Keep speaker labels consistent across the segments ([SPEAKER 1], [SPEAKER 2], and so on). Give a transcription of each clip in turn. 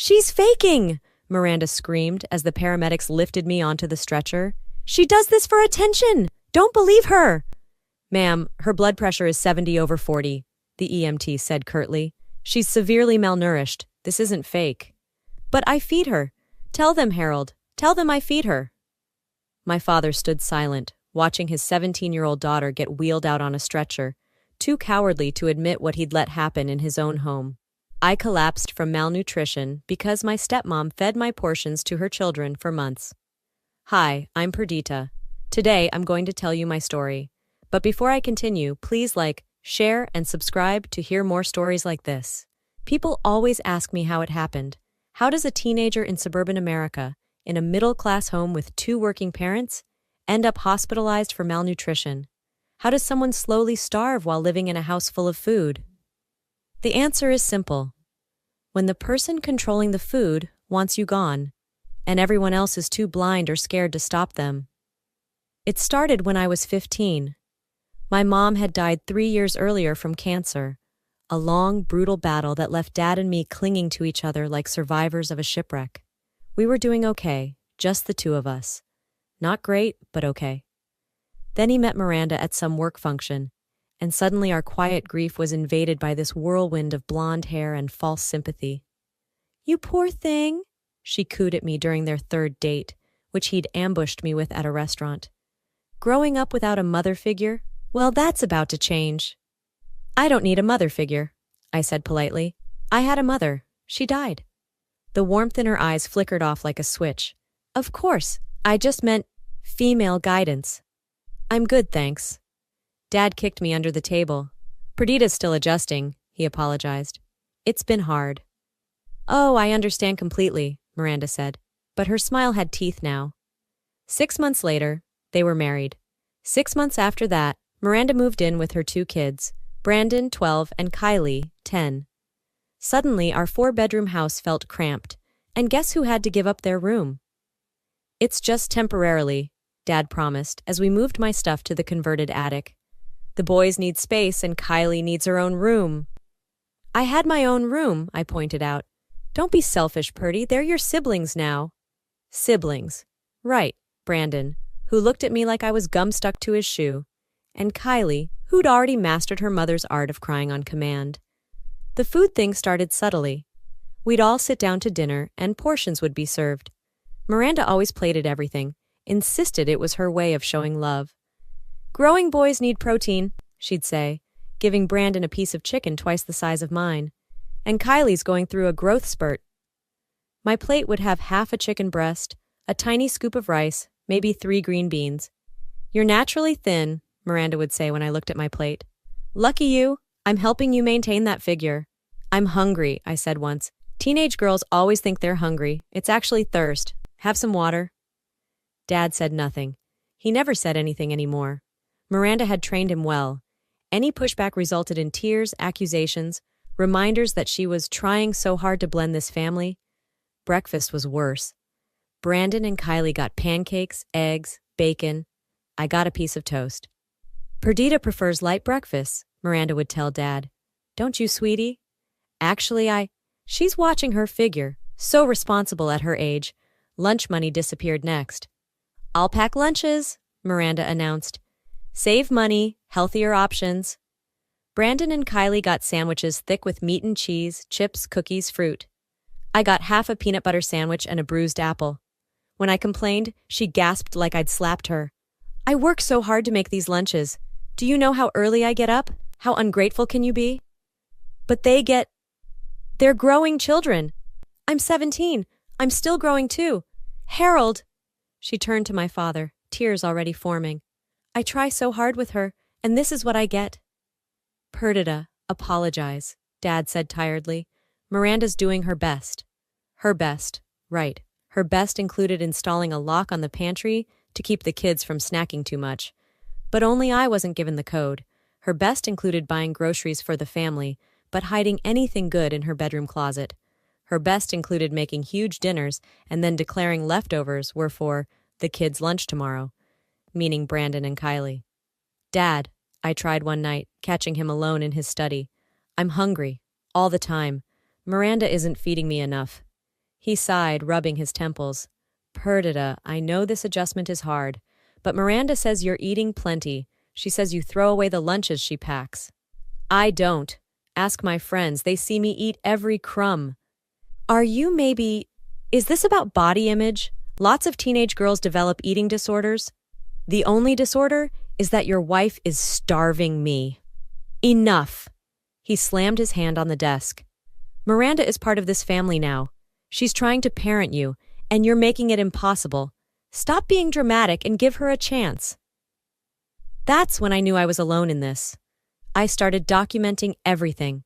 [SPEAKER 1] She's faking! Miranda screamed as the paramedics lifted me onto the stretcher. She does this for attention! Don't believe her! Ma'am, her blood pressure is 70/40, the EMT said curtly. She's severely malnourished. This isn't fake. But I feed her. Tell them, Harold. Tell them I feed her. My father stood silent, watching his 17-year-old daughter get wheeled out on a stretcher, too cowardly to admit what he'd let happen in his own home. I collapsed from malnutrition because my stepmom fed my portions to her children for months. Hi, I'm Perdita. Today I'm going to tell you my story. But before I continue, please like, share, and subscribe to hear more stories like this. People always ask me how it happened. How does a teenager in suburban America, in a middle-class home with 2 working parents, end up hospitalized for malnutrition? How does someone slowly starve while living in a house full of food? The answer is simple. When the person controlling the food wants you gone, and everyone else is too blind or scared to stop them. It started when I was 15. My mom had died 3 years earlier from cancer, a long, brutal battle that left Dad and me clinging to each other like survivors of a shipwreck. We were doing okay, just the 2 of us. Not great, but okay. Then he met Miranda at some work function, and suddenly our quiet grief was invaded by this whirlwind of blonde hair and false sympathy. "You poor thing," she cooed at me during their 3rd date, which he'd ambushed me with at a restaurant. Growing up without a mother figure? Well, that's about to change. "I don't need a mother figure," I said politely. "I had a mother. She died." The warmth in her eyes flickered off like a switch. "Of course, I just meant female guidance." "I'm good, thanks." Dad kicked me under the table. "Perdita's still adjusting," he apologized. "It's been hard." "Oh, I understand completely," Miranda said, but her smile had teeth now. 6 months later, they were married. 6 months after that, Miranda moved in with her 2 kids, Brandon, 12, and Kylie, 10. Suddenly, our 4-bedroom house felt cramped, and guess who had to give up their room? "It's just temporarily," Dad promised as we moved my stuff to the converted attic. "The boys need space and Kylie needs her own room." "I had my own room," I pointed out. "Don't be selfish, Purdy. They're your siblings now." "Siblings. Right," Brandon, who looked at me like I was gum stuck to his shoe, and Kylie, who'd already mastered her mother's art of crying on command. The food thing started subtly. We'd all sit down to dinner, and portions would be served. Miranda always plated everything, insisted it was her way of showing love. "Growing boys need protein," she'd say, giving Brandon a piece of chicken twice the size of mine. "And Kylie's going through a growth spurt." My plate would have half a chicken breast, a tiny scoop of rice, maybe 3 green beans. "You're naturally thin," Miranda would say when I looked at my plate. "Lucky you, I'm helping you maintain that figure." "I'm hungry," I said once. "Teenage girls always think they're hungry. It's actually thirst. Have some water." Dad said nothing. He never said anything anymore. Miranda had trained him well. Any pushback resulted in tears, accusations, reminders that she was trying so hard to blend this family. Breakfast was worse. Brandon and Kylie got pancakes, eggs, bacon. I got a piece of toast. "Perdita prefers light breakfasts," Miranda would tell Dad. "Don't you, sweetie?" "Actually, She's watching her figure, so responsible at her age. Lunch money disappeared next. "I'll pack lunches," Miranda announced. "Save money, healthier options." Brandon and Kylie got sandwiches thick with meat and cheese, chips, cookies, fruit. I got half a peanut butter sandwich and a bruised apple. When I complained, she gasped like I'd slapped her. "I work so hard to make these lunches. Do you know how early I get up? How ungrateful can you be?" "But they're growing children. I'm 17. I'm still growing too. Harold!" She turned to my father, tears already forming. "I try so hard with her, and this is what I get." "Perdita, apologize," Dad said tiredly. "Miranda's doing her best." Her best, right. Her best included installing a lock on the pantry to keep the kids from snacking too much. But only I wasn't given the code. Her best included buying groceries for the family, but hiding anything good in her bedroom closet. Her best included making huge dinners and then declaring leftovers were for the kids' lunch tomorrow, meaning Brandon and Kylie. "Dad," I tried one night, catching him alone in his study. "I'm hungry, all the time. Miranda isn't feeding me enough." He sighed, rubbing his temples. Perdita, I know this adjustment is hard, but Miranda says you're eating plenty. She says you throw away the lunches she packs. I don't. Ask my friends. They see me eat every crumb. Is this about body image? Lots of teenage girls develop eating disorders. The only disorder is that your wife is starving me. Enough. He slammed his hand on the desk. Miranda is part of this family now. She's trying to parent you, and you're making it impossible. Stop being dramatic and give her a chance. That's when I knew I was alone in this. I started documenting everything.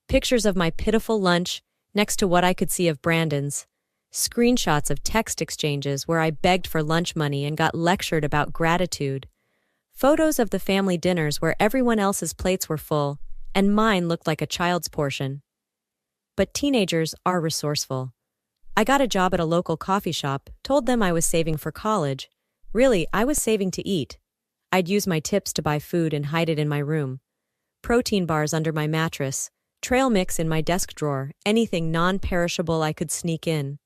[SPEAKER 1] Pictures of my pitiful lunch next to what I could see of Brandon's. Screenshots of text exchanges where I begged for lunch money and got lectured about gratitude. Photos of the family dinners where everyone else's plates were full and mine looked like a child's portion. But teenagers are resourceful. I got a job at a local coffee shop, told them I was saving for college. Really, I was saving to eat. I'd use my tips to buy food and hide it in my room. Protein bars under my mattress, trail mix in my desk drawer, anything non-perishable I could sneak in.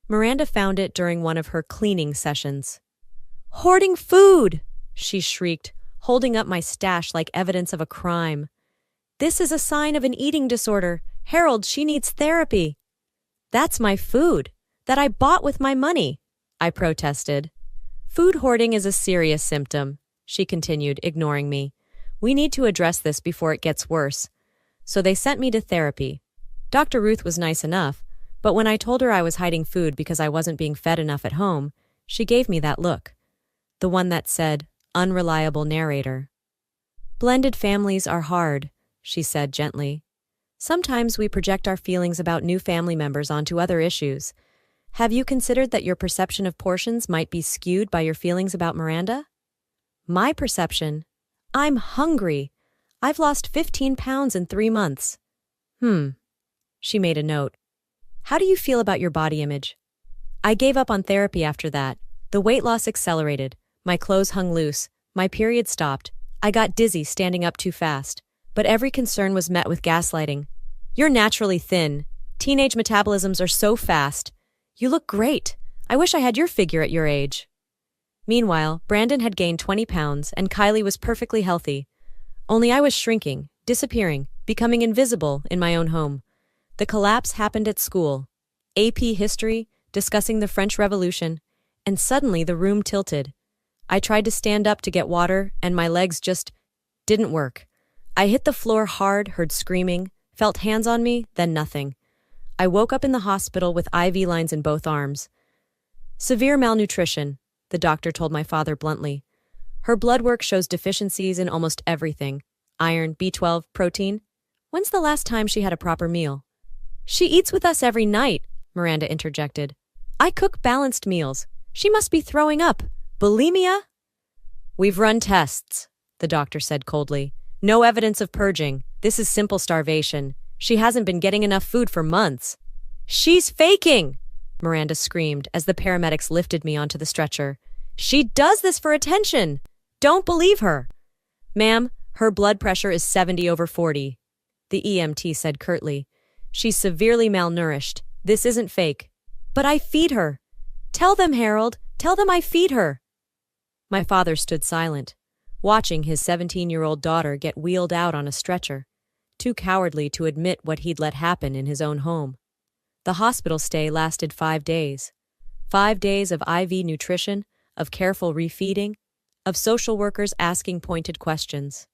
[SPEAKER 1] Miranda found it during one of her cleaning sessions. Hoarding food! She shrieked, holding up my stash like evidence of a crime. This is a sign of an eating disorder. Harold, she needs therapy. That's my food, that I bought with my money, I protested. Food hoarding is a serious symptom, she continued, ignoring me. We need to address this before it gets worse. So they sent me to therapy. Dr. Ruth was nice enough, but when I told her I was hiding food because I wasn't being fed enough at home, she gave me that look. The one that said, unreliable narrator. Blended families are hard, she said gently. Sometimes we project our feelings about new family members onto other issues. Have you considered that your perception of portions might be skewed by your feelings about Miranda? My perception? I'm hungry. I've lost 15 pounds in 3 months. She made a note. How do you feel about your body image? I gave up on therapy after that. The weight loss accelerated. My clothes hung loose. My period stopped. I got dizzy standing up too fast. But every concern was met with gaslighting. You're naturally thin. Teenage metabolisms are so fast. You look great. I wish I had your figure at your age. Meanwhile, Brandon had gained 20 pounds and Kylie was perfectly healthy. Only I was shrinking, disappearing, becoming invisible in my own home. The collapse happened at school. AP history, discussing the French Revolution, and suddenly the room tilted. I tried to stand up to get water, and my legs just didn't work. I hit the floor hard, heard screaming, felt hands on me, then nothing. I woke up in the hospital with IV lines in both arms. Severe malnutrition, the doctor told my father bluntly. Her blood work shows deficiencies in almost everything. Iron, B12, protein. When's the last time she had a proper meal? She eats with us every night, Miranda interjected. I cook balanced meals. She must be throwing up. Bulimia? We've run tests, the doctor said coldly. No evidence of purging. This is simple starvation. She hasn't been getting enough food for months. She's faking, Miranda screamed as the paramedics lifted me onto the stretcher. She does this for attention. Don't believe her. Ma'am, her blood pressure is 70/40, the EMT said curtly. She's severely malnourished. This isn't fake. But I feed her. Tell them, Harold. Tell them I feed her. My father stood silent, watching his 17-year-old daughter get wheeled out on a stretcher, too cowardly to admit what he'd let happen in his own home. The hospital stay lasted 5 days. 5 days of IV nutrition, of careful refeeding, of social workers asking pointed questions.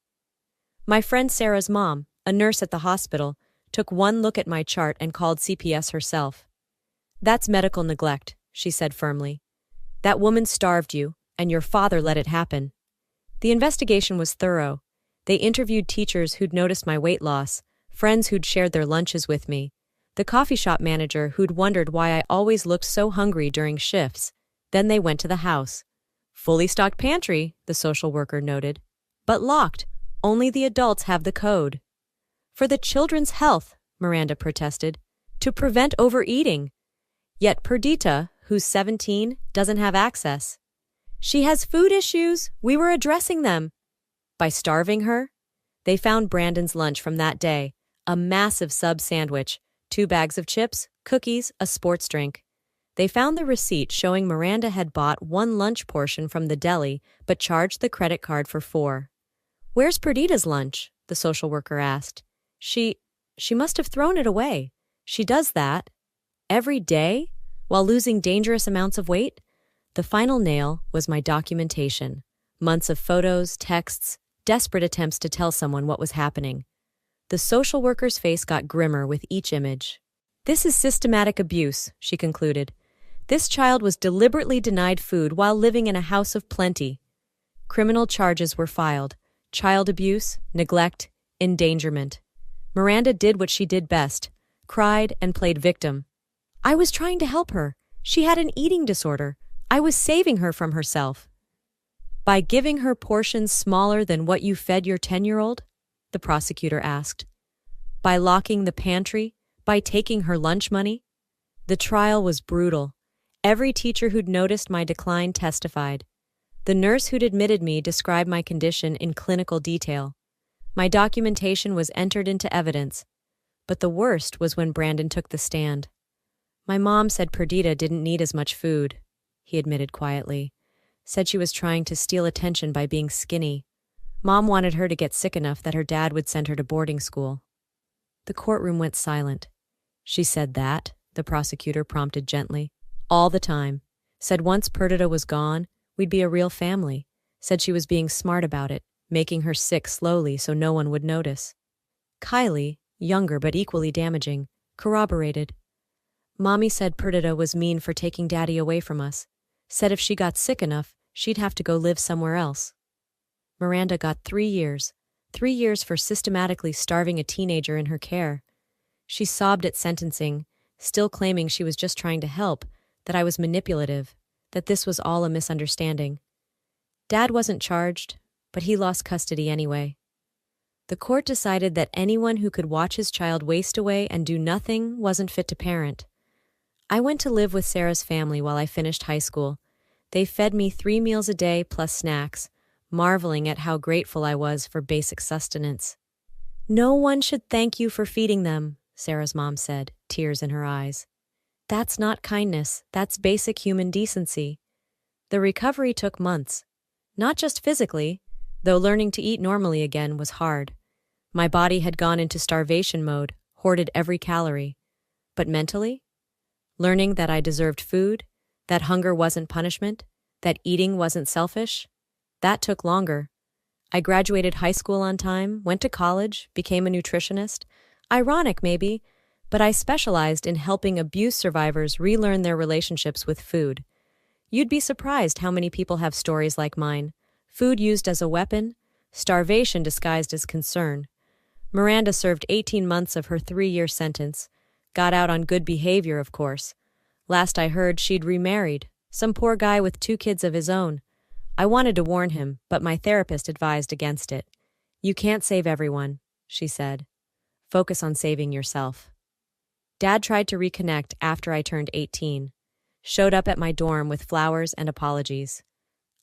[SPEAKER 1] My friend Sarah's mom, a nurse at the hospital, took one look at my chart and called CPS herself. That's medical neglect, she said firmly. That woman starved you, and your father let it happen. The investigation was thorough. They interviewed teachers who'd noticed my weight loss, friends who'd shared their lunches with me, the coffee shop manager who'd wondered why I always looked so hungry during shifts. Then they went to the house. Fully stocked pantry, the social worker noted. But locked. Only the adults have the code. For the children's health, Miranda protested. To prevent overeating. Yet Perdita, who's 17, doesn't have access. She has food issues. We were addressing them. By starving her? They found Brandon's lunch from that day, a massive sub sandwich, 2 bags of chips, cookies, a sports drink. They found the receipt showing Miranda had bought 1 lunch portion from the deli but charged the credit card for 4. "Where's Perdita's lunch?" the social worker asked. She must have thrown it away. She does that every day while losing dangerous amounts of weight. The final nail was my documentation. Months of photos, texts, desperate attempts to tell someone what was happening. The social worker's face got grimmer with each image. "This is systematic abuse," she concluded. "This child was deliberately denied food while living in a house of plenty." Criminal charges were filed: child abuse, neglect, endangerment. Miranda did what she did best: cried and played victim. I was trying to help her. She had an eating disorder. I was saving her from herself. "By giving her portions smaller than what you fed your 10-year-old? The prosecutor asked. "By locking the pantry? By taking her lunch money?" The trial was brutal. Every teacher who'd noticed my decline testified. The nurse who'd admitted me described my condition in clinical detail. My documentation was entered into evidence. But the worst was when Brandon took the stand. "My mom said Perdita didn't need as much food," he admitted quietly. "Said she was trying to steal attention by being skinny. Mom wanted her to get sick enough that her dad would send her to boarding school." The courtroom went silent. "She said that," the prosecutor prompted gently. "All the time. Said once Perdita was gone, we'd be a real family. Said she was being smart about it, making her sick slowly so no one would notice." Kylie, younger but equally damaging, corroborated. "Mommy said Perdita was mean for taking Daddy away from us. Said if she got sick enough, she'd have to go live somewhere else." Miranda got 3 years. 3 years for systematically starving a teenager in her care. She sobbed at sentencing, still claiming she was just trying to help, that I was manipulative, that this was all a misunderstanding. Dad wasn't charged, but he lost custody anyway. The court decided that anyone who could watch his child waste away and do nothing wasn't fit to parent. I went to live with Sarah's family while I finished high school. They fed me 3 meals a day plus snacks, marveling at how grateful I was for basic sustenance. "No one should thank you for feeding them," Sarah's mom said, tears in her eyes. "That's not kindness, that's basic human decency." The recovery took months. Not just physically, though learning to eat normally again was hard. My body had gone into starvation mode, hoarded every calorie. But mentally? Learning that I deserved food, that hunger wasn't punishment, that eating wasn't selfish, that took longer. I graduated high school on time, went to college, became a nutritionist. Ironic, maybe, but I specialized in helping abuse survivors relearn their relationships with food. You'd be surprised how many people have stories like mine. Food used as a weapon, starvation disguised as concern. Miranda served 18 months of her 3-year sentence. Got out on good behavior, of course. Last I heard, she'd remarried. Some poor guy with 2 kids of his own. I wanted to warn him, but my therapist advised against it. "You can't save everyone," she said. "Focus on saving yourself." Dad tried to reconnect after I turned 18. Showed up at my dorm with flowers and apologies.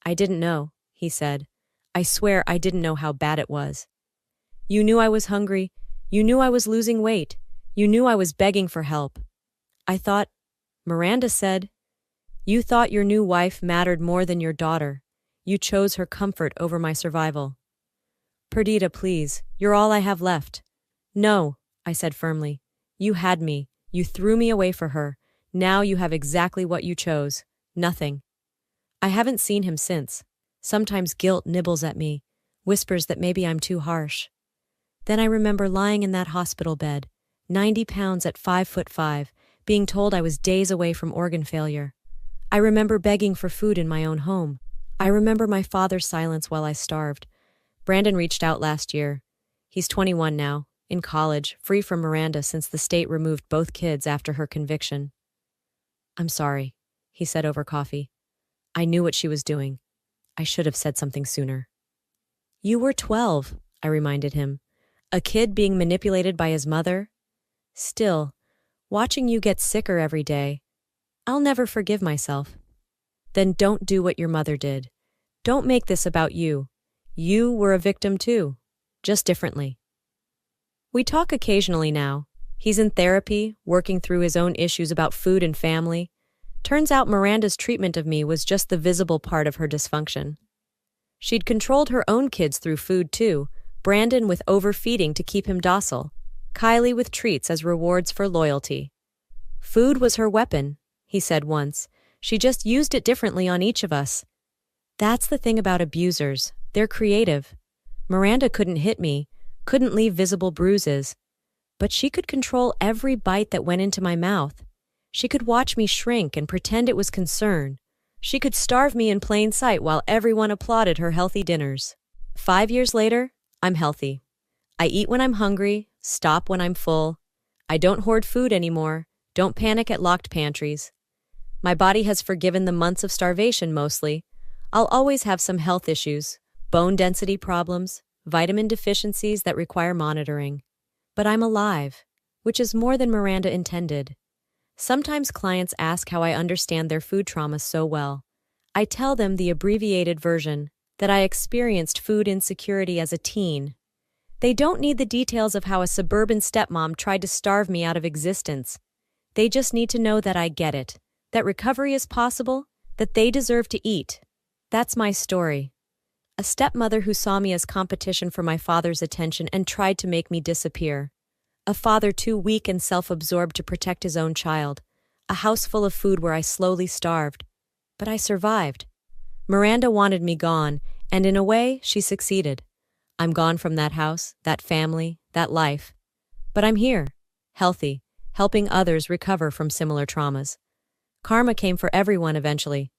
[SPEAKER 1] "I didn't know," he said. "I swear I didn't know how bad it was. You knew I was hungry. You knew I was losing weight. You knew I was begging for help. I thought," Miranda said, "you thought your new wife mattered more than your daughter. You chose her comfort over my survival." "Perdita, please, you're all I have left." "No," I said firmly. "You had me. You threw me away for her. Now you have exactly what you chose. Nothing." I haven't seen him since. Sometimes guilt nibbles at me, whispers that maybe I'm too harsh. Then I remember lying in that hospital bed, 90 pounds at 5'5", being told I was days away from organ failure. I remember begging for food in my own home. I remember my father's silence while I starved. Brandon reached out last year. He's 21 now, in college, free from Miranda since the state removed both kids after her conviction. "I'm sorry," he said over coffee. "I knew what she was doing. I should have said something sooner." "You were 12, I reminded him. "A kid being manipulated by his mother? Still, watching you get sicker every day, I'll never forgive myself." "Then don't do what your mother did. Don't make this about you. You were a victim too, just differently." We talk occasionally now. He's in therapy, working through his own issues about food and family. Turns out Miranda's treatment of me was just the visible part of her dysfunction. She'd controlled her own kids through food too, Brandon with overfeeding to keep him docile, Kylie with treats as rewards for loyalty. Food was her weapon, he said once. She just used it differently on each of us. That's the thing about abusers. They're creative. Miranda couldn't hit me, couldn't leave visible bruises, but she could control every bite that went into my mouth. She could watch me shrink and pretend it was concern. She could starve me in plain sight while everyone applauded her healthy dinners. 5 years later, I'm healthy. I eat when I'm hungry, stop when I'm full. I don't hoard food anymore, don't panic at locked pantries. My body has forgiven the months of starvation mostly. I'll always have some health issues, bone density problems, vitamin deficiencies that require monitoring. But I'm alive, which is more than Miranda intended. Sometimes clients ask how I understand their food trauma so well. I tell them the abbreviated version, that I experienced food insecurity as a teen. They don't need the details of how a suburban stepmom tried to starve me out of existence. They just need to know that I get it, that recovery is possible, that they deserve to eat. That's my story. A stepmother who saw me as competition for my father's attention and tried to make me disappear. A father too weak and self-absorbed to protect his own child. A house full of food where I slowly starved. But I survived. Miranda wanted me gone, and in a way, she succeeded. I'm gone from that house, that family, that life. But I'm here, healthy, helping others recover from similar traumas. Karma came for everyone eventually.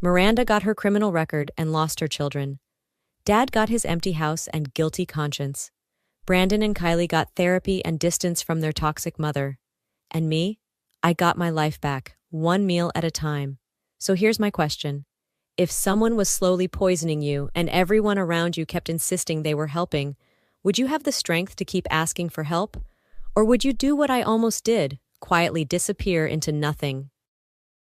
[SPEAKER 1] Miranda got her criminal record and lost her children. Dad got his empty house and guilty conscience. Brandon and Kylie got therapy and distance from their toxic mother. And me? I got my life back, one meal at a time. So here's my question. If someone was slowly poisoning you and everyone around you kept insisting they were helping, would you have the strength to keep asking for help? Or would you do what I almost did, quietly disappear into nothing?